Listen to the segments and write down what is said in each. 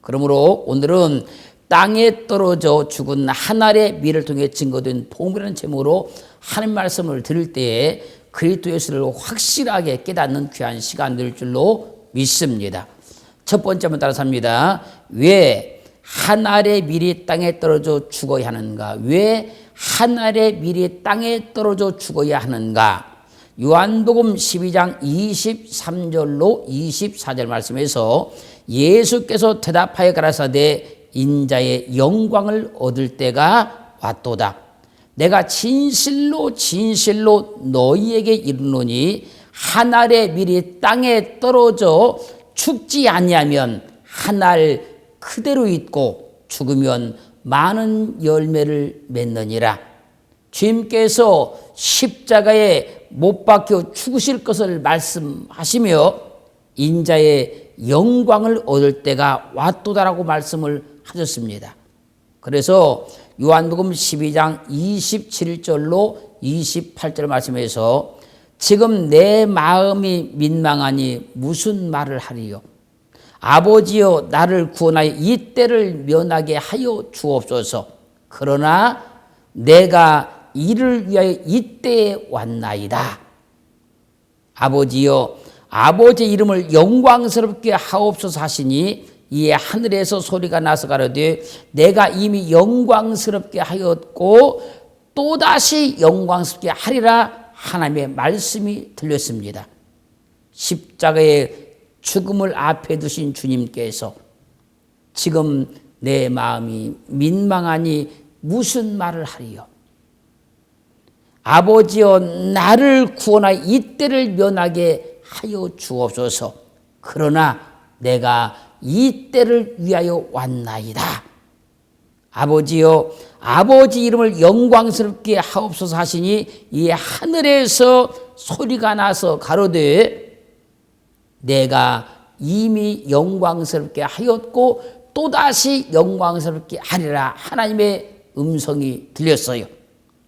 그러므로 오늘은 땅에 떨어져 죽은 한 알의 밀을 통해 증거된 복음이라는 제목으로 하나님 말씀을 들을 때에 그리스도 예수를 확실하게 깨닫는 귀한 시간 될 줄로 믿습니다. 첫 번째 한번 따라서 합니다. 왜 한 알의 밀이 땅에 떨어져 죽어야 하는가? 왜 한 알의 밀이 땅에 떨어져 죽어야 하는가? 요한복음 12장 23절로 24절 말씀에서 예수께서 대답하여 가라사대 인자의 영광을 얻을 때가 왔도다. 내가 진실로 너희에게 이르노니 한 알의 밀이 땅에 떨어져 죽지 아니하면 한 알 그대로 있고 죽으면 많은 열매를 맺느니라. 주님께서 십자가에 못 박혀 죽으실 것을 말씀하시며 인자의 영광을 얻을 때가 왔도다라고 말씀을 하셨습니다. 그래서 요한복음 12장 27절로 28절 말씀에서 지금 내 마음이 민망하니 무슨 말을 하리요? 아버지여 나를 구원하여 이 때를 면하게 하여 주옵소서. 그러나 내가 이를 위하여 이 때에 왔나이다. 아버지여 아버지 이름을 영광스럽게 하옵소서 하시니 이에 하늘에서 소리가 나서 가로되 내가 이미 영광스럽게 하였고 또다시 영광스럽게 하리라 하나님의 말씀이 들렸습니다. 십자가의 죽음을 앞에 두신 주님께서 지금 내 마음이 민망하니 무슨 말을 하리요? 아버지여 나를 구원하여 이 때를 면하게 하여 주옵소서. 그러나 내가 이 때를 위하여 왔나이다. 아버지여 아버지 이름을 영광스럽게 하옵소서 하시니 이 하늘에서 소리가 나서 가로되 내가 이미 영광스럽게 하였고 또다시 영광스럽게 하리라 하나님의 음성이 들렸어요.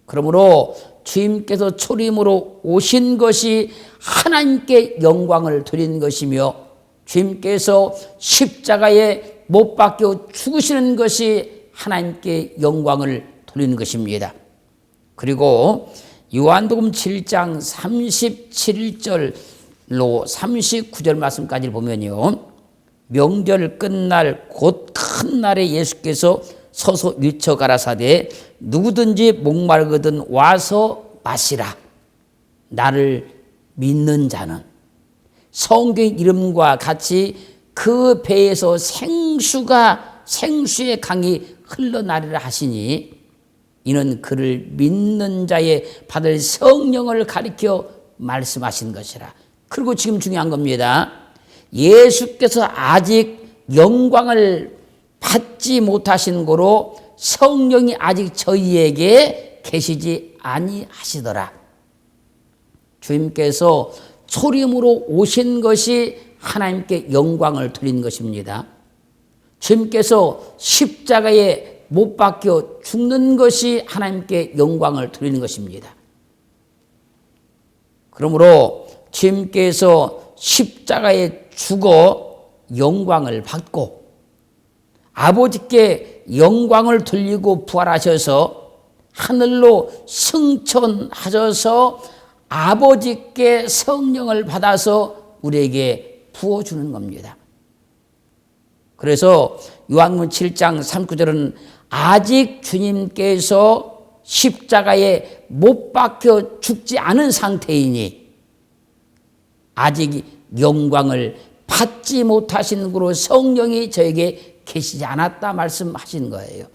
그러므로 주님께서 초림으로 오신 것이 하나님께 영광을 드리는 것이며 주님께서 십자가에 못 박혀 죽으시는 것이 하나님께 영광을 돌리는 것입니다. 그리고 요한복음 7장 37절로 39절 말씀까지 보면요. 명절 끝날 곧 큰 날에 예수께서 서서 위쳐 가라사대 누구든지 목마르거든 와서 마시라. 나를 믿는 자는 성경 이름과 같이 그 배에서 생수의 강이 흘러나리라 하시니 이는 그를 믿는 자의 받을 성령을 가리켜 말씀하신 것이라. 그리고 지금 중요한 겁니다. 예수께서 아직 영광을 받지 못하신 고로 성령이 아직 저희에게 계시지 아니하시더라. 주님께서 초림으로 오신 것이 하나님께 영광을 드린 것입니다. 주님께서 십자가에 못 박혀 죽는 것이 하나님께 영광을 드리는 것입니다. 그러므로 주님께서 십자가에 죽어 영광을 받고 아버지께 영광을 돌리고 부활하셔서 하늘로 승천하셔서 아버지께 성령을 받아서 우리에게 부어주는 겁니다. 그래서 요한복음 7장 39절은 아직 주님께서 십자가에 못 박혀 죽지 않은 상태이니 아직 영광을 받지 못하신 그로 성령이 저에게 계시지 않았다 말씀하신 거예요.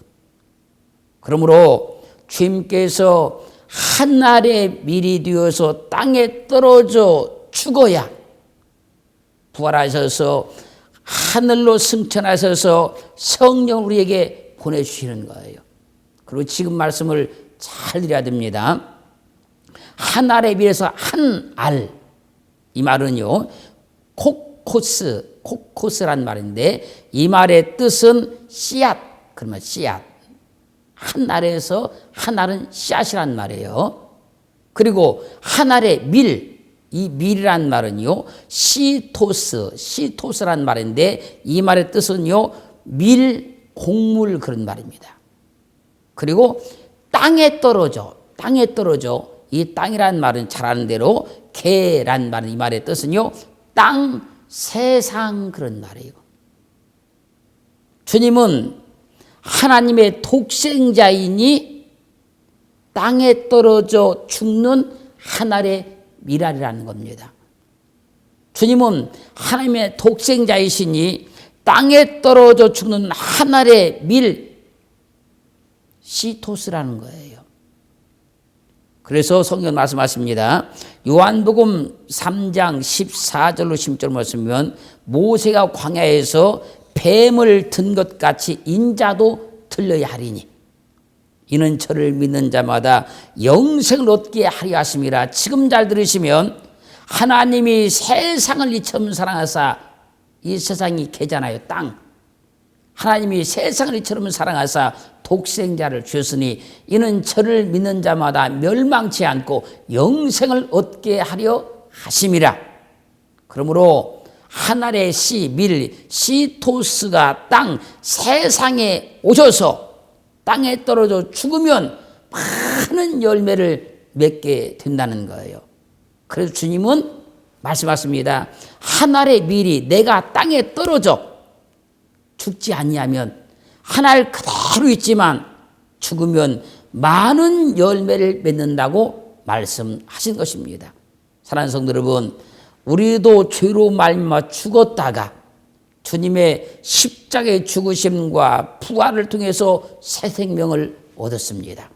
그러므로 주님께서 한 알의 밀이 되어서 땅에 떨어져 죽어야 부활하셔서 하늘로 승천하셔서 성령 우리에게 보내주시는 거예요. 그리고 지금 말씀을 잘 드려야 됩니다. 한 알에 비해서 한 알, 이 말은요 코코스란 말인데 이 말의 뜻은 씨앗, 그러면 씨앗. 한 알에서 한 알은 씨앗이란 말이에요. 그리고 한 알의 밀, 이 밀이란 말은요 시토스란 말인데 이 말의 뜻은요 밀, 곡물 그런 말입니다. 그리고 땅에 떨어져. 이 땅이란 말은 잘 아는 대로 개란 말은 이 말의 뜻은요. 땅, 세상 그런 말이에요. 주님은 하나님의 독생자이니 땅에 떨어져 죽는 한 알의 밀알이라는 겁니다. 주님은 하나님의 독생자이시니 땅에 떨어져 죽는 한 알의 밀, 시토스라는 거예요. 그래서 성경 말씀하십니다. 요한복음 3장 14절로 16절 말씀이면 모세가 광야에서 뱀을 든 것 같이 인자도 들려야 하리니 이는 저를 믿는 자마다 영생을 얻게 하려 하심이라. 지금 잘 들으시면 하나님이 세상을 이처럼 사랑하사, 이 세상이 개잖아요. 땅. 하나님이 세상을 이처럼 사랑하사 독생자를 주셨으니 이는 저를 믿는 자마다 멸망치 않고 영생을 얻게 하려 하심이라. 그러므로 하늘의 씨, 밀, 시토스가 땅, 세상에 오셔서 땅에 떨어져 죽으면 많은 열매를 맺게 된다는 거예요. 그래서 주님은 말씀하십니다. 하늘의 밀이 내가 땅에 떨어져 죽지 아니하면 한 알 그대로 있지만 죽으면 많은 열매를 맺는다고 말씀하신 것입니다. 사랑하는 성도 여러분, 우리도 죄로 말미암아 죽었다가 주님의 십자가의 죽으심과 부활을 통해서 새 생명을 얻었습니다.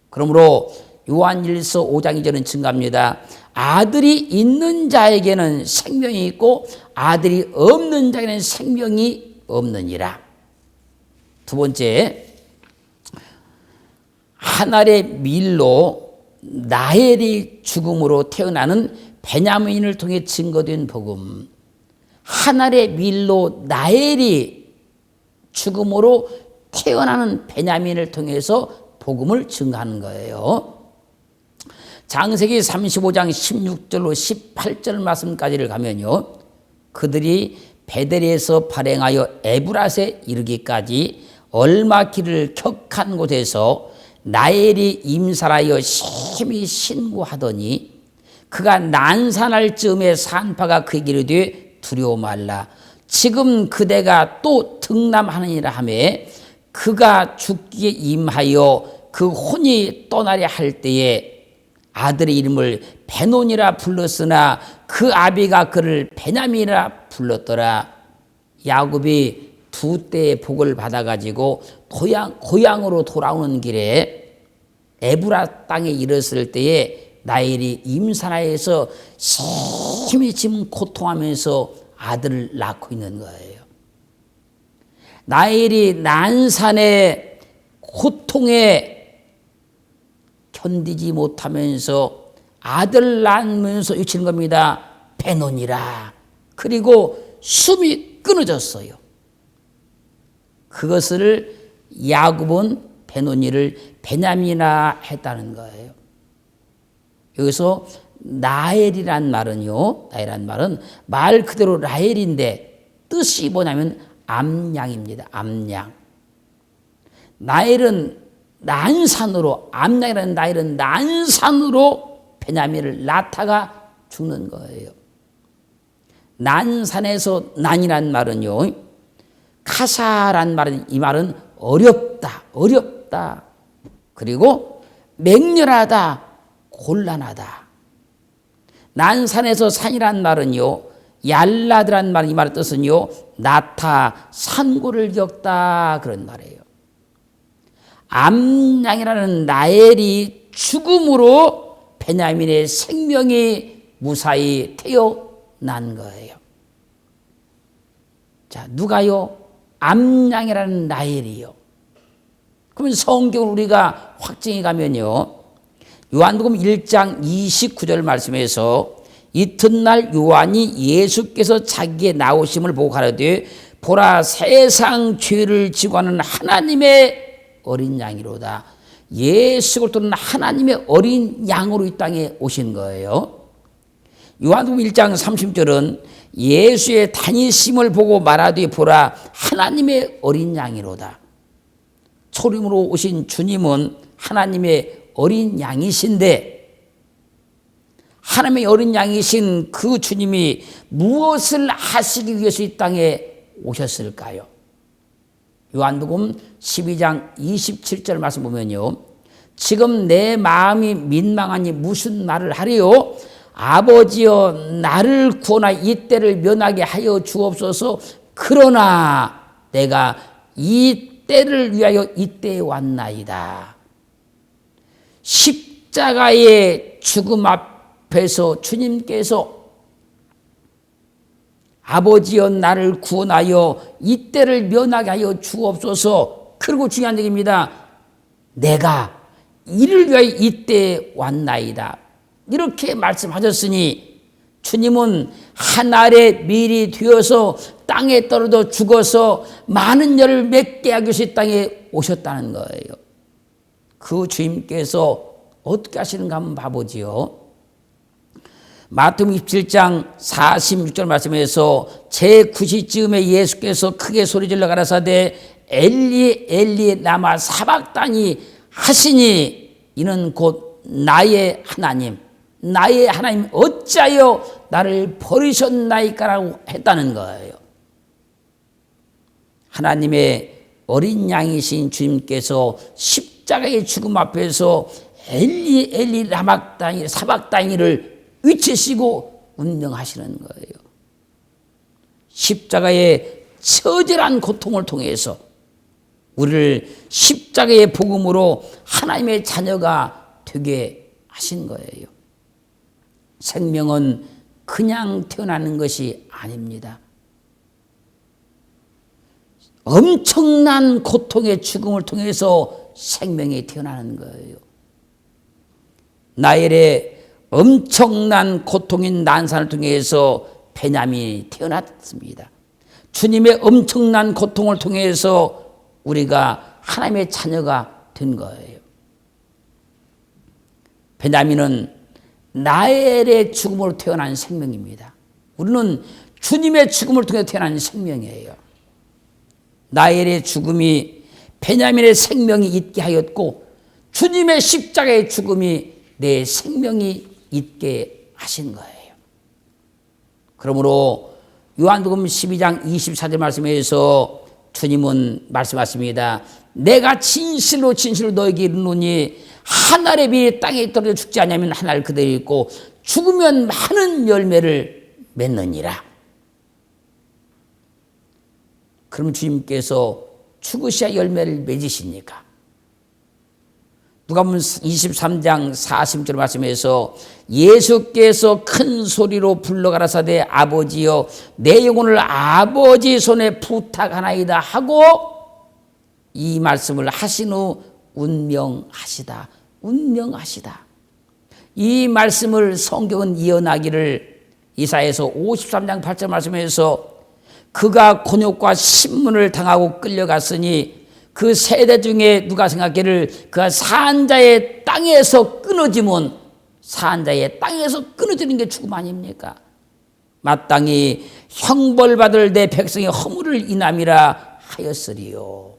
그러므로 요한일서 5장 2절은 증가합니다. 아들이 있는 자에게는 생명이 있고 아들이 없는 자에게는 생명이 없느니라. 두 번째, 한 알의 밀로 나헬이 죽음으로 태어나는 베냐민을 통해 증거된 복음. 한 알의 밀로 나헬이 죽음으로 태어나는 베냐민을 통해서 복음을 증거하는 거예요. 창세기 35장 16절로 18절 말씀까지를 가면요, 그들이 베델에서 발행하여 에브랏에 이르기까지 얼마 길을 격한 곳에서 나헬이 임살하여 심히 신고하더니 그가 난산할 즈음에 산파가 그에게 이르되 두려워 말라. 지금 그대가 또 등남하느니라 하매 그가 죽기에 임하여 그 혼이 떠나려 할 때에 아들의 이름을 베논이라 불렀으나 그 아비가 그를 베냐민이라 불렀더라. 야곱이 두 때의 복을 받아가지고 고향으로 돌아오는 길에 에브라 땅에 이르렀을 때에 나헬이 임산하여서 심히 지금 고통하면서 아들을 낳고 있는 거예요. 나헬이 난산의 고통에 견디지 못하면서 아들 낳으면서 외치는 겁니다. 베논이라. 그리고 숨이 끊어졌어요. 그것을 야곱은 베논이를 베냐민이라 했다는 거예요. 여기서 나헬이란 말은요, 나헬이란 말은 말 그대로 라헬인데 뜻이 뭐냐면 암양입니다. 암양. 나헬은 난산으로, 암양이라는 나헬은 난산으로 베냐민을 낳다가 죽는 거예요. 난산에서 난이란 말은요, 카사란 말은, 이 말은 어렵다, 어렵다. 그리고 맹렬하다, 곤란하다. 난산에서 산이란 말은요, 얄라드란 말, 이 말의 뜻은요, 나타, 산고를 겪다 그런 말이에요. 암양이라는 나헬이 죽음으로 베냐민의 생명이 무사히 태어난 거예요. 자, 누가요? 암양이라는 나헬이요. 그러면 성경을 우리가 확증해 가면요, 요한복음 1장 29절 말씀에서 이튿날 요한이 예수께서 자기의 나오심을 보고 가라되 보라 세상 죄를 지고 하는 하나님의 어린 양이로다. 예수 그리스도는 하나님의 어린 양으로 이 땅에 오신 거예요. 요한복음 1장 30절은 예수의 다니심을 보고 말하되 보라 하나님의 어린 양이로다. 초림으로 오신 주님은 하나님의 어린 양이신데 하나님의 어린 양이신 그 주님이 무엇을 하시기 위해서 이 땅에 오셨을까요? 요한복음 12장 27절 말씀 보면요. 지금 내 마음이 민망하니 무슨 말을 하리요? 아버지여 나를 구원하여 이 때를 면하게 하여 주옵소서. 그러나 내가 이 때를 위하여 이때에 왔나이다. 십자가의 죽음 앞에서 주님께서 아버지여 나를 구원하여 이 때를 면하게 하여 주옵소서. 그리고 중요한 얘기입니다. 내가 이를 위하여 이때에 왔나이다. 이렇게 말씀하셨으니 주님은 하늘의 밀이 되어서 땅에 떨어져 죽어서 많은 열을 맺게 하기 위해서 땅에 오셨다는 거예요. 그 주님께서 어떻게 하시는가 한번 봐보지요. 마태복음 27장 46절 말씀에서 제9시쯤에 예수께서 크게 소리질러 가라사대 엘리 엘리 라마 사박다니 하시니 이는 곧 나의 하나님 어찌하여 나를 버리셨나이까라고 했다는 거예요. 하나님의 어린 양이신 주님께서 십자가의 죽음 앞에서 엘리 엘리 라막다니 사박다니를 위치시고 운명하시는 거예요. 십자가의 처절한 고통을 통해서 우리를 십자가의 복음으로 하나님의 자녀가 되게 하신 거예요. 생명은 그냥 태어나는 것이 아닙니다. 엄청난 고통의 죽음을 통해서 생명이 태어나는 거예요. 나엘의 엄청난 고통인 난산을 통해서 베냐민이 태어났습니다. 주님의 엄청난 고통을 통해서 우리가 하나님의 자녀가 된 거예요. 베냐민은 나엘의 죽음으로 태어난 생명입니다. 우리는 주님의 죽음을 통해 태어난 생명이에요. 나엘의 죽음이 베냐민의 생명이 있게 하였고 주님의 십자가의 죽음이 내 생명이 있게 하신 거예요. 그러므로 요한복음 12장 24절 말씀에서 주님은 말씀하십니다. 내가 진실로 너에게 이르노니 한 알의 밀이 땅에 떨어져 죽지 않으면 한 알 그대로 있고 죽으면 많은 열매를 맺느니라. 그럼 주님께서 죽으셔야 열매를 맺으십니까? 누가복음 23장 40절 말씀에서 예수께서 큰 소리로 불러 가라사대 아버지여 내 영혼을 아버지 손에 부탁하나이다 하고 이 말씀을 하신 후 운명하시다. 이 말씀을 성경은 이어나기를 이사야서 53장 8절 말씀에서 그가 곤욕과 신문을 당하고 끌려갔으니 그 세대 중에 누가 생각하기를 그가 산자의 땅에서 끊어지면 산자의 땅에서 끊어지는 게 죽음 아닙니까? 마땅히 형벌받을 내 백성의 허물을 인함이라 하였으리요.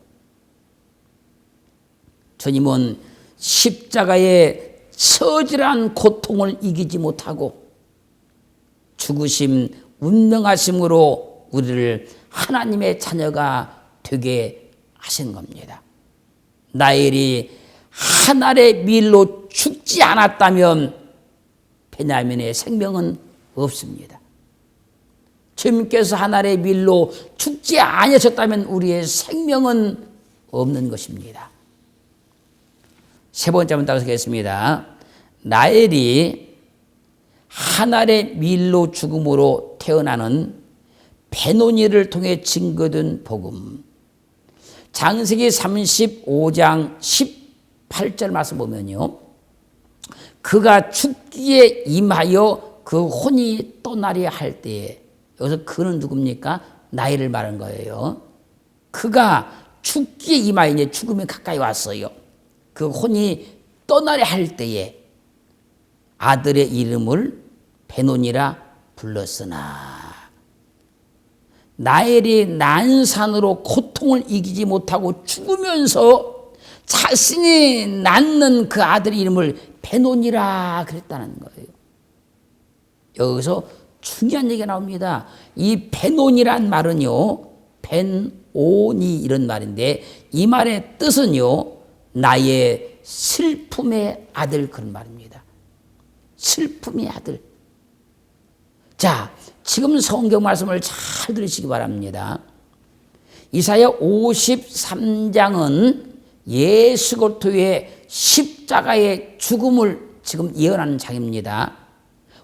주님은 십자가의 처절한 고통을 이기지 못하고 죽으심, 운명하심으로 우리를 하나님의 자녀가 되게 하신 겁니다. 나엘이 한 알의 밀로 죽지 않았다면 베냐민의 생명은 없습니다. 주님께서 한 알의 밀로 죽지 아니하셨다면 우리의 생명은 없는 것입니다. 세 번째 한번 따라서겠습니다. 나엘이 한 알의 밀로 죽음으로 태어나는 베노니를 통해 증거된 복음. 창세기 35장 18절 말씀 보면요. 그가 죽기에 임하여 그 혼이 떠나려 할 때에 여기서 그는 누굽니까? 나엘을 말한 거예요. 그가 죽기에 임하여 이제 죽음이 가까이 왔어요. 그 혼이 떠나려 할 때에 아들의 이름을 베논이라 불렀으나 나엘이 난산으로 고통을 이기지 못하고 죽으면서 자신이 낳는 그 아들 이름을 베논이라 그랬다는 거예요. 여기서 중요한 얘기가 나옵니다. 이 베논이란 말은요, 벤오니 이런 말인데 이 말의 뜻은요, 나의 슬픔의 아들 그런 말입니다. 슬픔의 아들. 자, 지금 성경 말씀을 잘 들으시기 바랍니다. 이사야 53장은 예수 그리스도의 십자가의 죽음을 지금 예언하는 장입니다.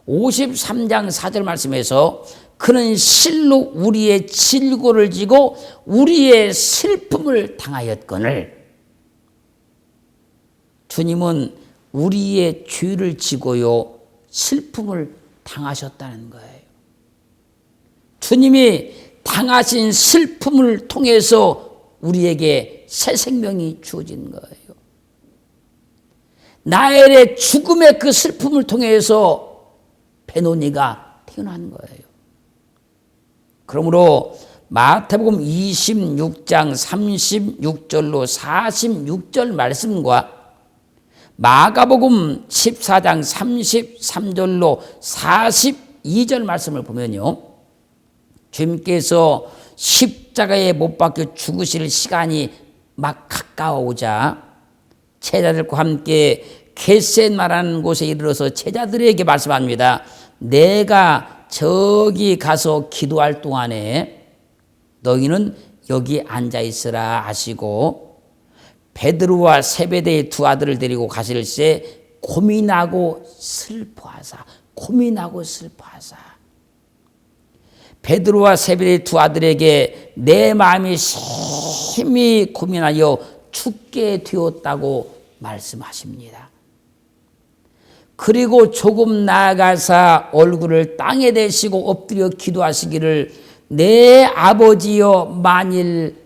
53장 4절 말씀에서 그는 실로 우리의 질고를 지고 우리의 슬픔을 당하였거늘, 주님은 우리의 죄를 지고요 슬픔을 당하셨다는 거예요. 주님이 당하신 슬픔을 통해서 우리에게 새 생명이 주어진 거예요. 나엘의 죽음의 그 슬픔을 통해서 베노니가 태어난 거예요. 그러므로 마태복음 26장 36절로 46절 말씀과 마가복음 14장 33절로 42절 말씀을 보면요, 주님께서 십자가에 못 박혀 죽으실 시간이 막 가까워오자 제자들과 함께 겟셋마라는 곳에 이르러서 제자들에게 말씀합니다. 내가 저기 가서 기도할 동안에 너희는 여기 앉아 있으라 하시고, 베드로와 세베대의 두 아들을 데리고 가실새 고민하고 슬퍼하사, 고민하고 슬퍼하사. 베드로와 세베대의 두 아들에게 내 마음이 심히 고민하여 죽게 되었다고 말씀하십니다. 그리고 조금 나아가사 얼굴을 땅에 대시고 엎드려 기도하시기를, 내 아버지여 만일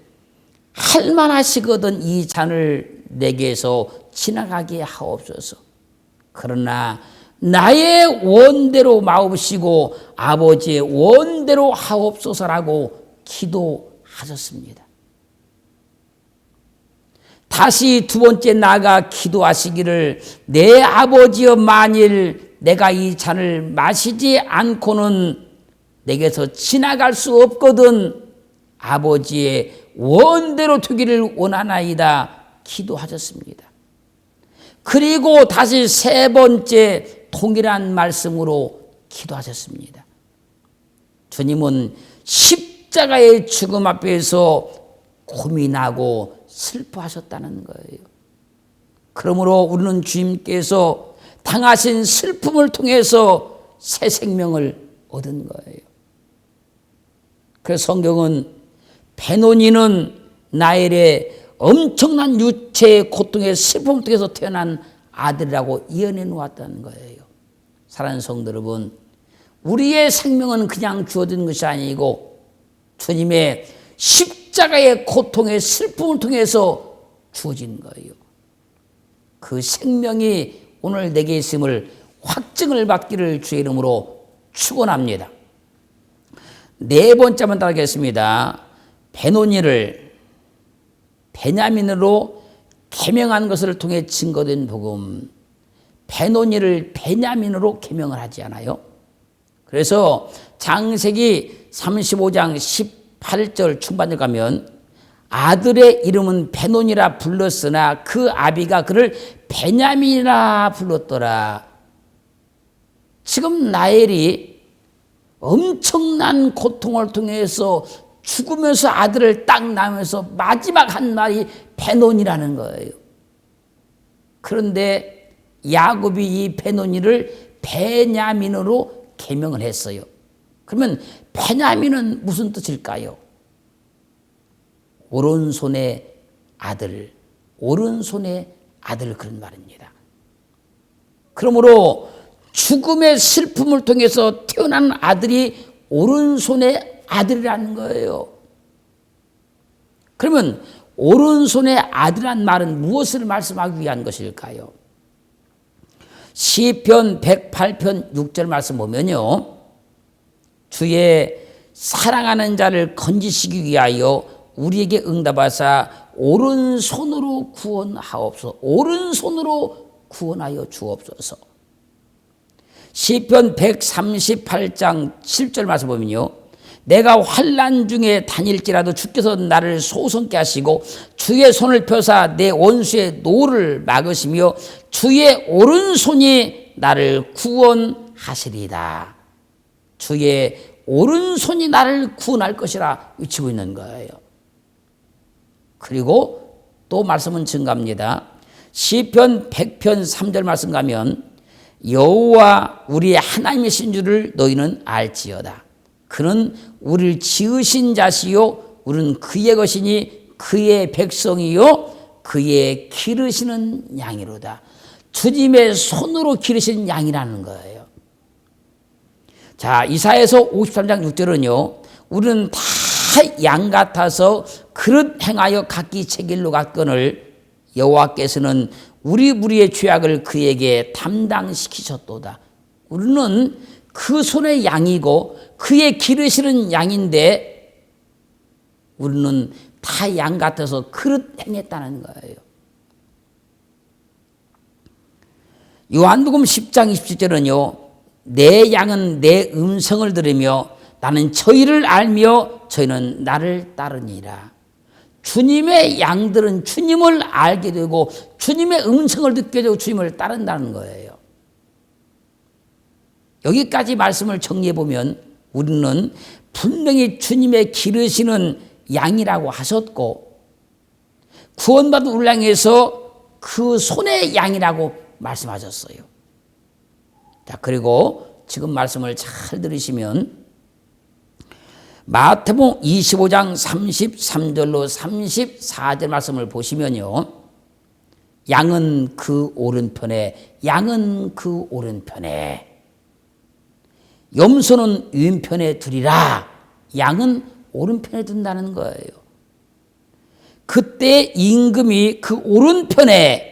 할만하시거든 이 잔을 내게서 지나가게 하옵소서. 그러나 나의 원대로 마옵시고 아버지의 원대로 하옵소서라고 기도하셨습니다. 다시 두 번째 나아가 기도하시기를, 내 아버지여 만일 내가 이 잔을 마시지 않고는 내게서 지나갈 수 없거든 아버지의 원대로 되기를 원하나이다 기도하셨습니다. 그리고 다시 세 번째 동일한 말씀으로 기도하셨습니다. 주님은 십자가의 죽음 앞에서 고민하고 슬퍼하셨다는 거예요. 그러므로 우리는 주님께서 당하신 슬픔을 통해서 새 생명을 얻은 거예요. 그래서 성경은 베노니는 나엘의 엄청난 육체의 고통의 슬픔을 통해서 태어난 아들이라고 예언해 놓았다는 거예요. 사랑하는 성도 여러분, 우리의 생명은 그냥 주어진 것이 아니고 주님의 십자가의 고통의 슬픔을 통해서 주어진 거예요. 그 생명이 오늘 내게 있음을 확증을 받기를 주의 이름으로 축원합니다. 네 번째 한번 따르겠습니다. 베노니를 베냐민으로 계명한 것을 통해 증거된 복음. 베노니를 베냐민으로 계명을 하지 않아요? 그래서 창세기 35장 18절 중반에 가면 아들의 이름은 베논이라 불렀으나 그 아비가 그를 베냐민이라 불렀더라. 지금 나엘이 엄청난 고통을 통해서 죽으면서 아들을 딱 낳으면서 마지막 한 말이 베논이라는 거예요. 그런데 야곱이 이 베논이를 베냐민으로 계명을 했어요. 그러면 베냐민은 무슨 뜻일까요? 오른손의 아들, 오른손의 아들 그런 말입니다. 그러므로 죽음의 슬픔을 통해서 태어난 아들이 오른손의 아들이라는 거예요. 그러면 오른손의 아들이란 말은 무엇을 말씀하기 위한 것일까요? 시편 108편 6절 말씀 보면요, 주의 사랑하는 자를 건지시기 위하여 우리에게 응답하사 오른손으로 구원하옵소서. 오른손으로 구원하여 주옵소서. 시편 138장 7절 말씀 보면요, 내가 환난 중에 다닐지라도 주께서 나를 소성케 하시고 주의 손을 펴사 내 원수의 노를 막으시며 주의 오른손이 나를 구원하시리다. 주의 오른손이 나를 구원할 것이라 외치고 있는 거예요. 그리고 또 말씀은 증가합니다. 시편 100편 3절 말씀 가면 여호와 우리의 하나님이신 줄을 너희는 알지어다. 그는 우리를 지으신 자시요 우리는 그의 것이니 그의 백성이요 그의 기르시는 양이로다. 주님의 손으로 기르신 양이라는 거예요. 자, 이사야서 53장 6절은요, 우리는 다 양 같아서 그릇 행하여 각기 제 길로 갔거늘 여호와께서는 우리 무리의 죄악을 그에게 담당시키셨도다. 우리는 그 손의 양이고 그의 기르시는 양인데 우리는 다 양 같아서 그릇 행했다는 거예요. 요한복음 10장 27절은요, 내 양은 내 음성을 들으며 나는 저희를 알며 저희는 나를 따르니라. 주님의 양들은 주님을 알게 되고 주님의 음성을 듣게 되고 주님을 따른다는 거예요. 여기까지 말씀을 정리해 보면 우리는 분명히 주님의 기르시는 양이라고 하셨고 구원받은 우리를 향해서 그 손의 양이라고 말씀하셨어요. 자, 그리고 지금 말씀을 잘 들으시면 마태복음 25장 33절로 34절 말씀을 보시면요, 양은 그 오른편에, 양은 그 오른편에, 염소는 왼편에 두리라. 양은 오른편에 둔다는 거예요. 그때 임금이 그 오른편에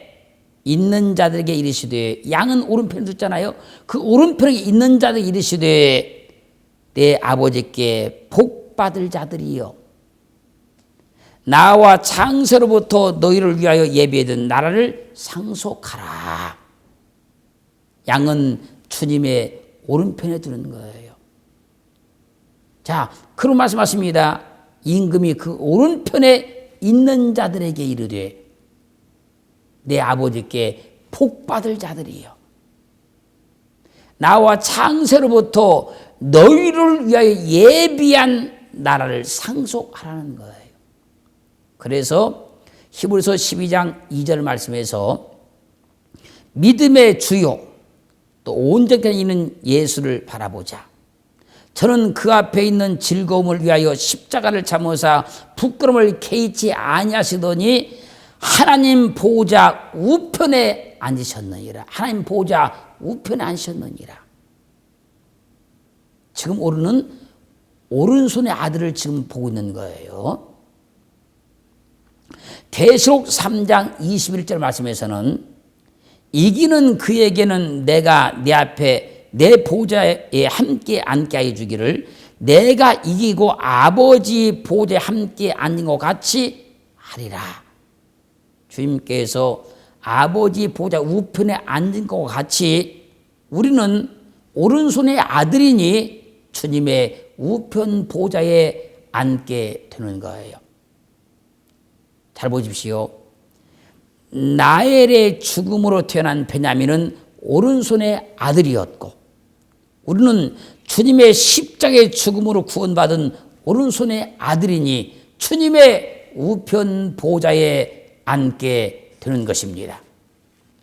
있는 자들에게 이르시되, 양은 오른편에 뒀잖아요. 그 오른편에 있는 자들에게 이르시되 내 아버지께 복받을 자들이여, 나와 창세로부터 너희를 위하여 예비해둔 나라를 상속하라. 양은 주님의 오른편에 두는 거예요. 자, 그런 말씀하십니다. 임금이 그 오른편에 있는 자들에게 이르되 내 아버지께 복받을 자들이여, 나와 창세로부터 너희를 위하여 예비한 나라를 상속하라는 거예요. 그래서 히브리서 12장 2절 말씀에서 믿음의 주요 또 온전케 있는 예수를 바라보자. 저는 그 앞에 있는 즐거움을 위하여 십자가를 참으사 부끄러움을 개의치 아니하시더니 하나님 보좌 우편에 앉으셨느니라. 하나님 보좌 우편에 앉으셨느니라. 지금 우리는 오른손의 아들을 지금 보고 있는 거예요. 계시록 3장 21절 말씀에서는 이기는 그에게는 내가 내 앞에 내 보좌에 함께 앉게 하여 주기를, 내가 이기고 아버지 보좌에 함께 앉은 것 같이 하리라. 주님께서 아버지 보좌 우편에 앉은 것 같이 우리는 오른손의 아들이니 주님의 우편 보좌에 앉게 되는 거예요. 잘 보십시오. 나엘의 죽음으로 태어난 베냐민은 오른손의 아들이었고 우리는 주님의 십자가의 죽음으로 구원받은 오른손의 아들이니 주님의 우편 보좌에 앉게 되는 것입니다.